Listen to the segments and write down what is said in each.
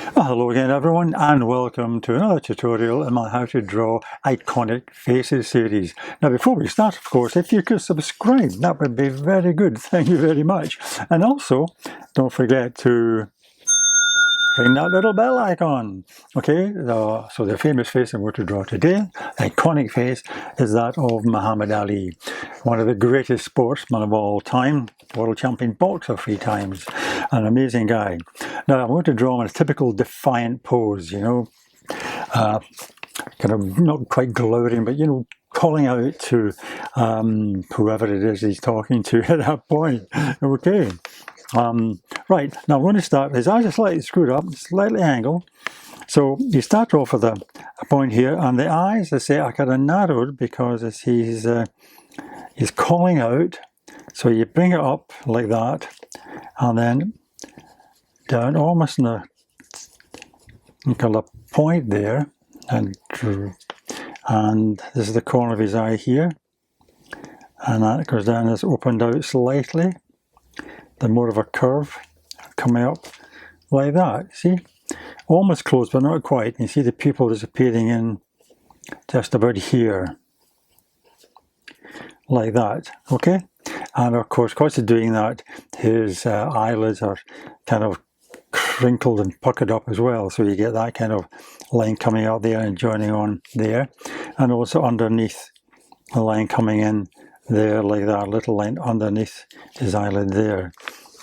Well, hello again everyone, and welcome to another tutorial in my How to Draw Iconic Faces series. Now before we start, of course, if you could subscribe, that would be very good. Thank you very much. And also, don't forget to ring that little bell icon. Okay, so the famous face I'm going to draw today, the iconic face, is that of Muhammad Ali, one of the greatest sportsmen of all time, world champion boxer 3 times, an amazing guy. Now I'm going to draw him in a typical defiant pose, kind of not quite glowering, but calling out to whoever it is he's talking to at that point. Okay. Right, now I'm going to start. His eyes are slightly screwed up, slightly angled. So you start off with a point here, and the eyes, I say, are kind of narrowed because he's calling out. So you bring it up like that, and then down almost in a kind of point there, and this is the corner of his eye here, and that goes down as opened out slightly. Then more of a curve coming up like that. See, almost closed, but not quite. You see the pupil disappearing in just about here, like that. Okay, and of course, because of doing that, his eyelids are kind of crinkled and puckered up as well. So you get that kind of line coming out there and joining on there, and also underneath the line coming in there, like that little line underneath his eyelid there.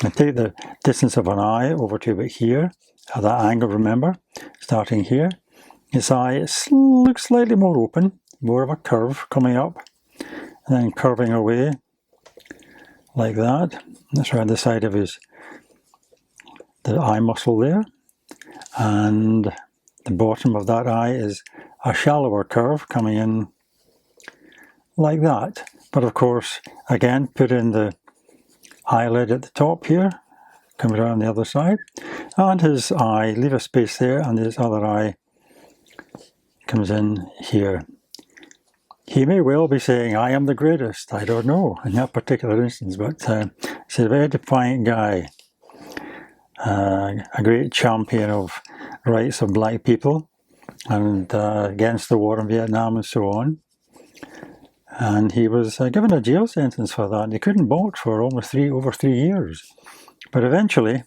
And take the distance of an eye over to about here, at that angle, remember, starting here. His eye looks slightly more open, more of a curve coming up, and then curving away, like that. That's around the side of the eye muscle there. And the bottom of that eye is a shallower curve coming in like that. But of course, again, put in the eyelid at the top here, come around the other side, and his eye, leave a space there, and his other eye comes in here. He may well be saying, I am the greatest, I don't know, in that particular instance, but he's a very defiant guy, a great champion of rights of black people, and against the war in Vietnam and so on. And he was given a jail sentence for that. He couldn't box for almost over 3 years. But eventually,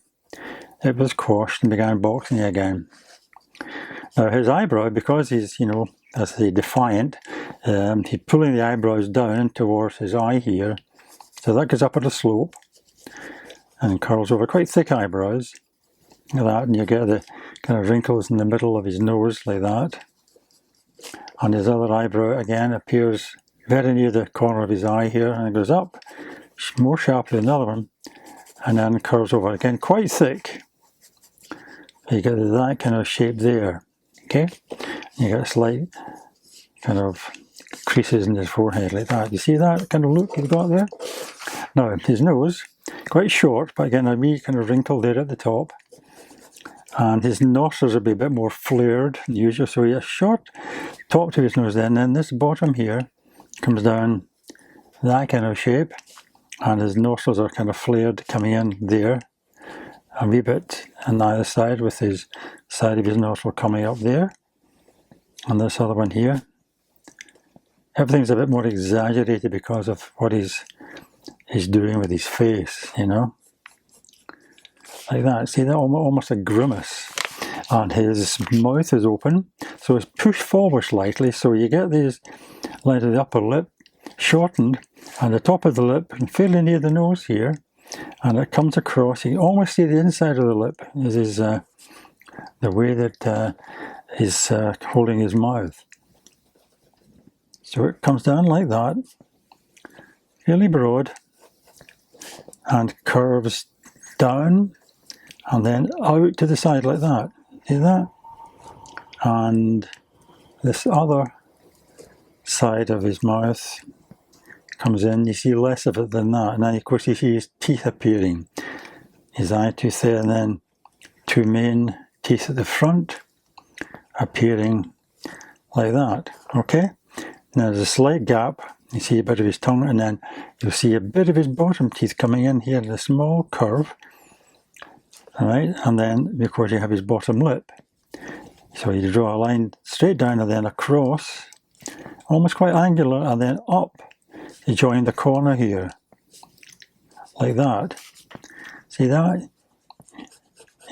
it was quashed and began boxing again. Now, his eyebrow, because he's, as I say, defiant, he's pulling the eyebrows down towards his eye here. So that goes up at a slope and curls over, quite thick eyebrows, like that. And you get the kind of wrinkles in the middle of his nose, like that. And his other eyebrow, again, appears very near the corner of his eye here, and it goes up more sharply than the other one, and then curves over again, quite thick. You get that kind of shape there, okay? You get slight kind of creases in his forehead like that. You see that kind of look he's got there? Now, his nose, quite short, but again, a wee kind of wrinkle there at the top. And his nostrils will be a bit more flared than usual, so he has short top to his nose then, and this bottom here comes down that kind of shape, and his nostrils are kind of flared coming in there a wee bit on either side, with his side of his nostril coming up there, and this other one here. Everything's a bit more exaggerated because of what he's doing with his face, like that. See that, almost a grimace. And his mouth is open, so it's pushed forward slightly, so you get these lines of the upper lip shortened, and the top of the lip and fairly near the nose here, and it comes across. You can almost see the inside of the lip. This is the way that he's holding his mouth. So it comes down like that, fairly broad, and curves down, and then out to the side like that. See that? And this other side of his mouth comes in. You see less of it than that. And then, of course, you see his teeth appearing. His eye tooth there, and then 2 main teeth at the front appearing like that. Okay? Now there's a slight gap. You see a bit of his tongue, and then you'll see a bit of his bottom teeth coming in here in a small curve. right? And then, of course, you have his bottom lip. So you draw a line straight down and then across, almost quite angular, and then up. You join the corner here, like that. See that?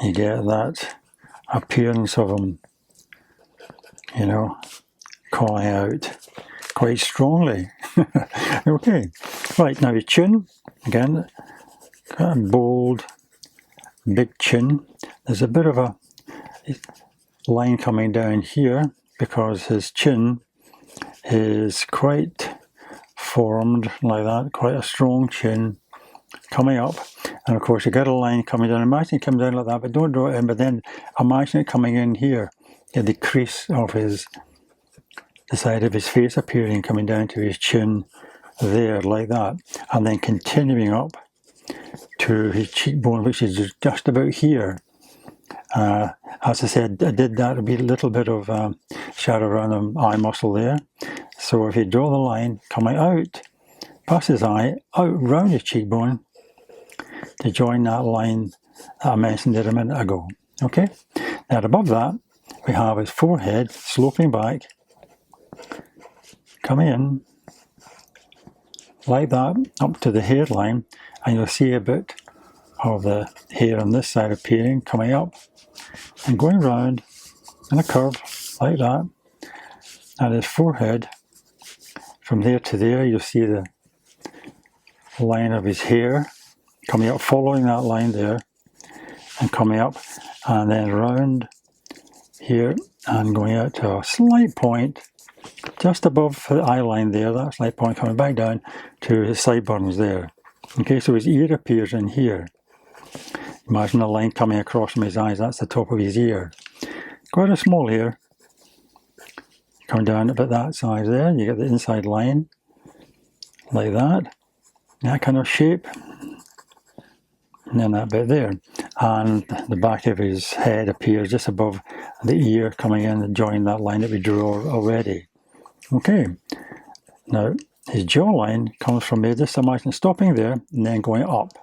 You get that appearance of him, you know, calling out quite strongly. Okay, right, now his chin, again, got a bold, big chin. There's a bit of a line coming down here because his chin is quite formed like that, quite a strong chin coming up. And of course you get a line coming down. Imagine it comes down like that, but don't draw it in, but then imagine it coming in here. Get the crease of the side of his face appearing, coming down to his chin there, like that. And then continuing up to his cheekbone, which is just about here. As I said, I did that a little bit of shadow around the eye muscle there. So if you draw the line coming out, past his eye, out round his cheekbone, to join that line that I mentioned there a minute ago. Okay? Now above that, we have his forehead sloping back, coming in, like that, up to the hairline, and you'll see a bit of the hair on this side appearing, coming up, and going round in a curve, like that. And his forehead, from there to there, you'll see the line of his hair coming up, following that line there, and coming up, and then round here, and going out to a slight point, just above the eye line there, that slight point coming back down to his sideburns there. Okay, so his ear appears in here. Imagine a line coming across from his eyes, that's the top of his ear. Quite a small ear, coming down about that size there, you get the inside line, like that kind of shape, and then that bit there. And the back of his head appears just above the ear, coming in and joining that line that we drew already. Okay, now his jawline comes from there, just imagine stopping there and then going up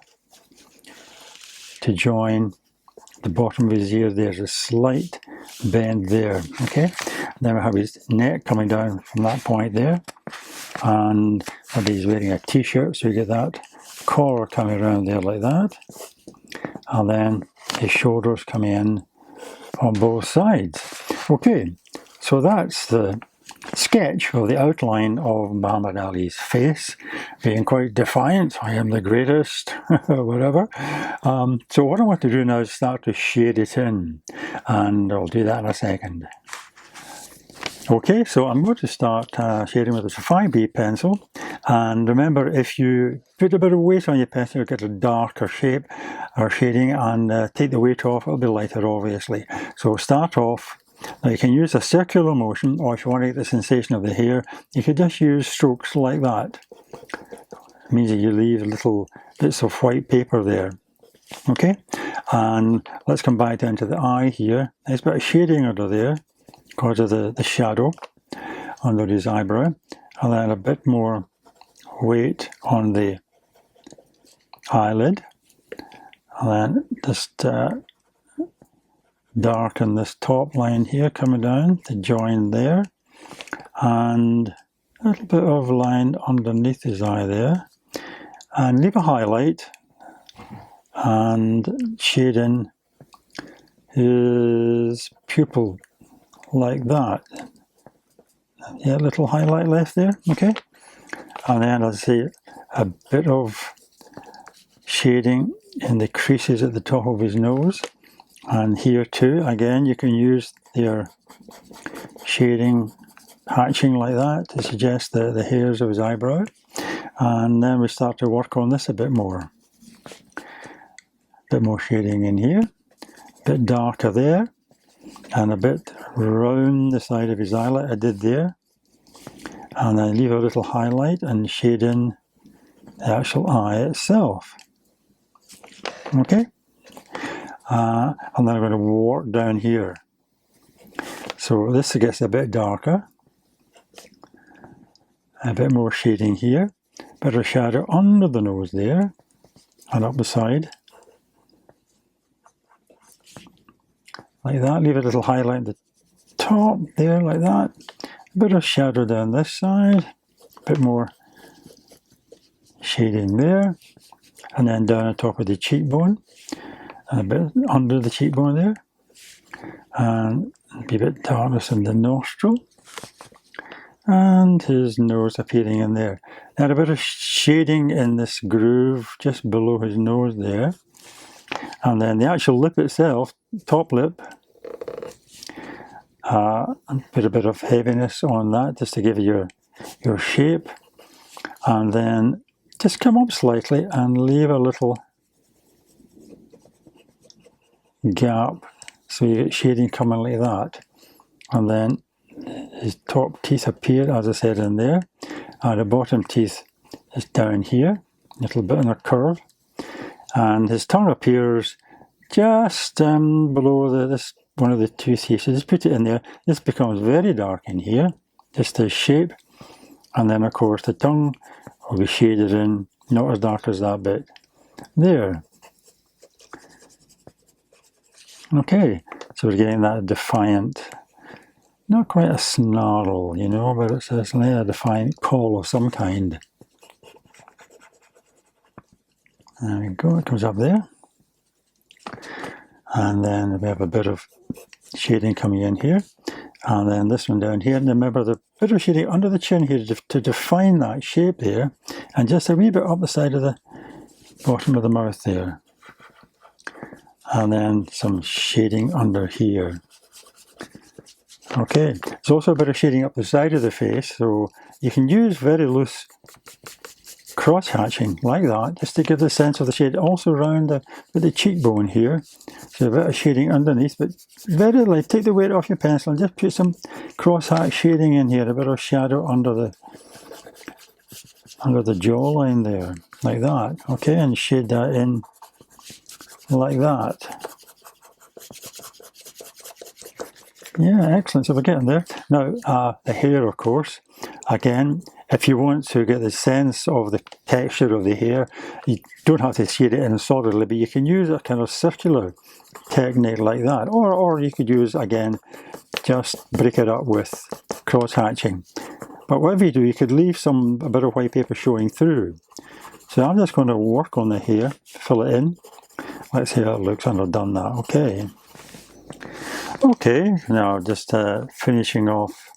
to join the bottom of his ear. There's a slight bend there, okay? Then we have his neck coming down from that point there, and he's wearing a t-shirt, so you get that collar coming around there like that, and then his shoulders coming in on both sides. Okay, so that's the sketch of the outline of Muhammad Ali's face, being quite defiant, I am the greatest, whatever. So what I want to do now is start to shade it in, and I'll do that in a second. Okay, so I'm going to start shading with this 5B pencil, and remember, if you put a bit of weight on your pencil, you'll get a darker shape or shading, and take the weight off, it'll be lighter obviously. So start off. Now you can use a circular motion, or if you want to get the sensation of the hair, you could just use strokes like that. It means that you leave little bits of white paper there. Okay, and let's come back down to the eye here. There's a bit of shading under there because of the shadow under his eyebrow, and then a bit more weight on the eyelid, and then just darken this top line here coming down to join there, and a little bit of line underneath his eye there, and leave a highlight and shade in his pupil like that. Yeah, little highlight left there, okay? And then I'll say a bit of shading in the creases at the top of his nose. And here too, again, you can use your shading, hatching like that to suggest the hairs of his eyebrow. And then we start to work on this a bit more. A bit more shading in here, a bit darker there, and a bit round the side of his eyelid I did there. And then leave a little highlight and shade in the actual eye itself. Okay? And then I'm going to work down here. So this gets a bit darker. A bit more shading here. Bit of shadow under the nose there. And up the side. like that. Leave a little highlight at the top there, like that. A bit of shadow down this side, a bit more shading there, and then down on top of the cheekbone, and a bit under the cheekbone there, and be a bit darkness in the nostril, and his nose appearing in there. And a bit of shading in this groove just below his nose there, and then the actual lip itself, top lip, put a bit of heaviness on that just to give you your shape, and then just come up slightly and leave a little gap so you get shading coming like that, and then his top teeth appear, as I said, in there, and the bottom teeth is down here, a little bit in a curve, and his tongue appears just below this one of the two teeth. So just put it in there. This becomes very dark in here, just his shape, and then of course the tongue will be shaded in, not as dark as that bit there. Okay, so we're getting that defiant, not quite a snarl, you know, but it's a defiant call of some kind. There we go, it comes up there. And then we have a bit of shading coming in here. And then this one down here. And remember the bit of shading under the chin here to define that shape there. And just a wee bit up the side of the bottom of the mouth there. And then some shading under here. Okay, there's also a bit of shading up the side of the face, so you can use very loose cross-hatching like that, just to give the sense of the shade also around the cheekbone here. So a bit of shading underneath, but very light. Take the weight off your pencil and just put some cross-hatch shading in here, a bit of shadow under the jawline there, like that. Okay, and shade that in like that. Yeah, excellent. So we're getting there. Now, the hair, of course. Again, if you want to get the sense of the texture of the hair, you don't have to shade it in solidly, but you can use a kind of circular technique like that. Or you could use, again, just break it up with cross-hatching. But whatever you do, you could leave a bit of white paper showing through. So I'm just going to work on the hair, fill it in. Let's see how it looks when I've done that. Okay. Okay, now just finishing off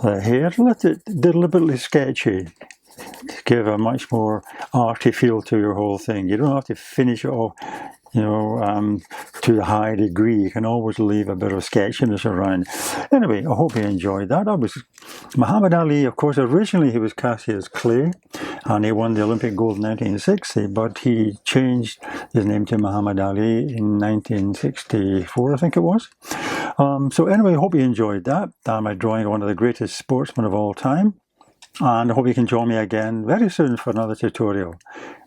the hair. Let it deliberately sketchy to give a much more arty feel to your whole thing. You don't have to finish it off, you know, to a high degree. You can always leave a bit of sketchiness around. Anyway, I hope you enjoyed that. That was Muhammad Ali. Of course, originally he was Cassius Clay, and he won the Olympic gold in 1960, but he changed his name to Muhammad Ali in 1964, I think it was. So anyway, I hope you enjoyed that. My drawing of one of the greatest sportsmen of all time. And I hope you can join me again very soon for another tutorial.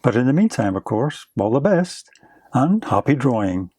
But in the meantime, of course, all the best and happy drawing.